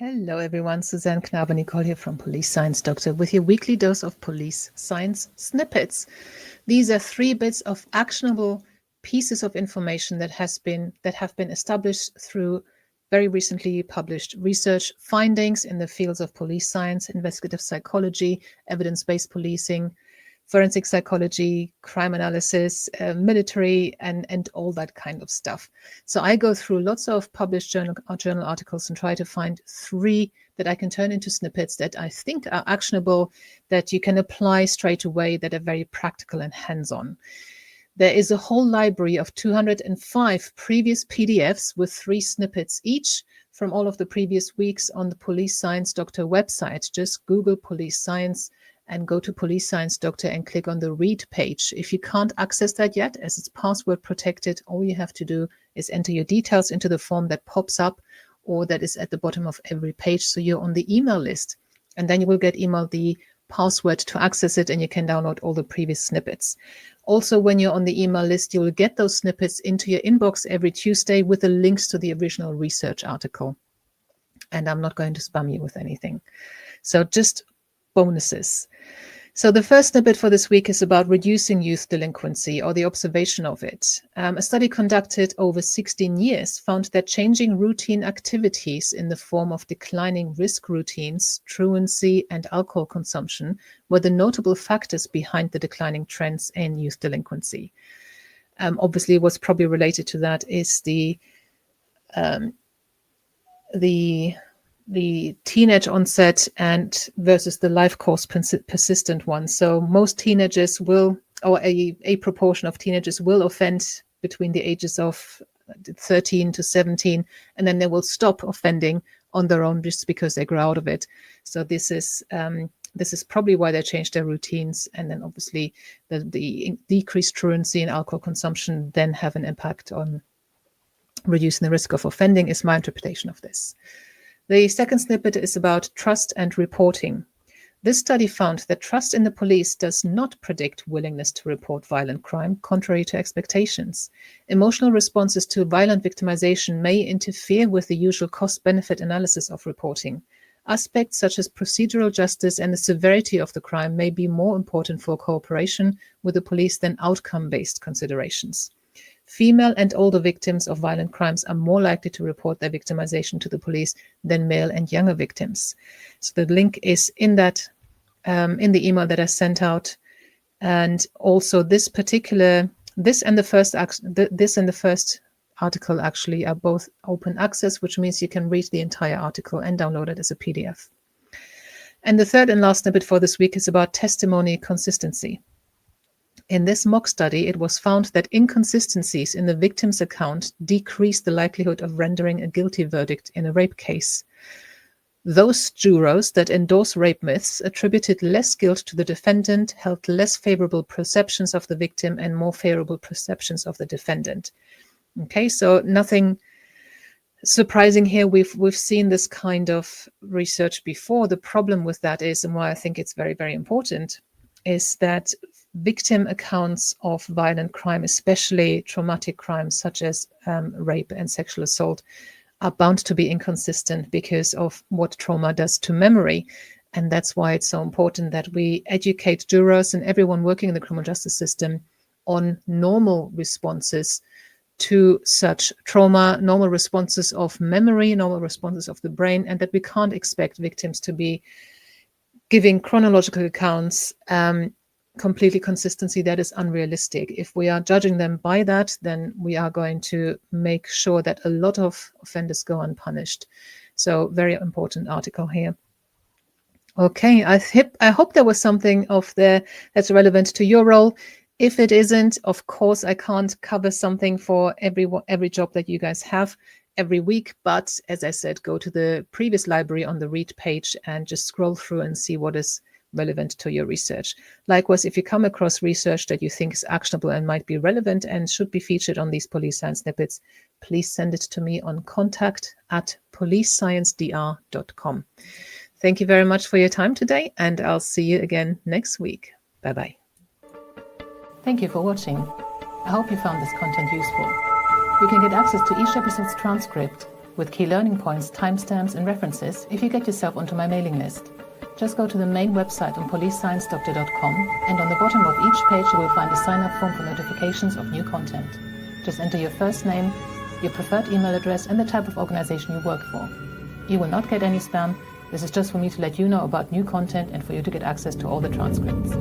Hello everyone, Suzanne Knabe-Nicole here from Police Science Doctor with your weekly dose of police science snippets. These are 3 bits of actionable pieces of information that have been established through very recently published research findings in the fields of police science, investigative psychology, evidence-based policing, forensic psychology, crime analysis, military, and all that kind of stuff. So I go through lots of published journal articles and try to find 3 that I can turn into snippets that I think are actionable, that you can apply straight away, that are very practical and hands-on. There is a whole library of 205 previous PDFs with 3 snippets each from all of the previous weeks on the Police Science Doctor website. Just Google Police Science and go to Police Science Doctor and click on the read page. If you can't access that yet, as it's password protected, all you have to do is enter your details into the form that pops up or that is at the bottom of every page. So you're on the email list, and then you will get emailed the password to access it, and you can download all the previous snippets. Also, when you're on the email list, you will get those snippets into your inbox every Tuesday with the links to the original research article. And I'm not going to spam you with anything. So just bonuses. So the first snippet for this week is about reducing youth delinquency, or the observation of it. A study conducted over 16 years found that changing routine activities in the form of declining risk routines, truancy, and alcohol consumption were the notable factors behind the declining trends in youth delinquency. Obviously, what's probably related to that is the teenage onset and versus the life course persistent one. So most teenagers will, or a proportion of teenagers will offend between the ages of 13 to 17, and then they will stop offending on their own just because they grow out of it. So this is probably why they change their routines, and then obviously the decreased truancy and alcohol consumption then have an impact on reducing the risk of offending, is my interpretation of this. The second snippet is about trust and reporting. This study found that trust in the police does not predict willingness to report violent crime, contrary to expectations. Emotional responses to violent victimization may interfere with the usual cost-benefit analysis of reporting. Aspects such as procedural justice and the severity of the crime may be more important for cooperation with the police than outcome-based considerations. Female and older victims of violent crimes are more likely to report their victimization to the police than male and younger victims. So the link is in that in the email that I sent out, and also this and the first article actually are both open access, which means you can read the entire article and download it as a PDF. And the third and last snippet for this week is about testimony consistency. In this mock study, it was found that inconsistencies in the victim's account decreased the likelihood of rendering a guilty verdict in a rape case. Those jurors that endorse rape myths attributed less guilt to the defendant, held less favorable perceptions of the victim, and more favorable perceptions of the defendant. Okay, so nothing surprising here. We've seen this kind of research before. The problem with that is, and why I think it's very, very important, is that victim accounts of violent crime, especially traumatic crimes such as rape and sexual assault, are bound to be inconsistent because of what trauma does to memory. And that's why it's so important that we educate jurors and everyone working in the criminal justice system on normal responses to such trauma, normal responses of memory, normal responses of the brain, and that we can't expect victims to be giving chronological accounts completely consistency. That is unrealistic. If we are judging them by that, then we are going to make sure that a lot of offenders go unpunished. So very important article here. Okay, I hope there was something of there that's relevant to your role. If it isn't, of course, I can't cover something for every job that you guys have every week. But as I said, go to the previous library on the read page and just scroll through and see what is relevant to your research. Likewise, if you come across research that you think is actionable and might be relevant and should be featured on these police science snippets, please send it to me on contact@policesciencedr.com. Thank you very much for your time today, and I'll see you again next week. Bye-bye. Thank you for watching. I hope you found this content useful. You can get access to each episode's transcript with key learning points, timestamps and references if you get yourself onto my mailing list. Just go to the main website on policesciencedoctor.com, and on the bottom of each page you will find a sign-up form for notifications of new content. Just enter your first name, your preferred email address and the type of organization you work for. You will not get any spam. This is just for me to let you know about new content and for you to get access to all the transcripts.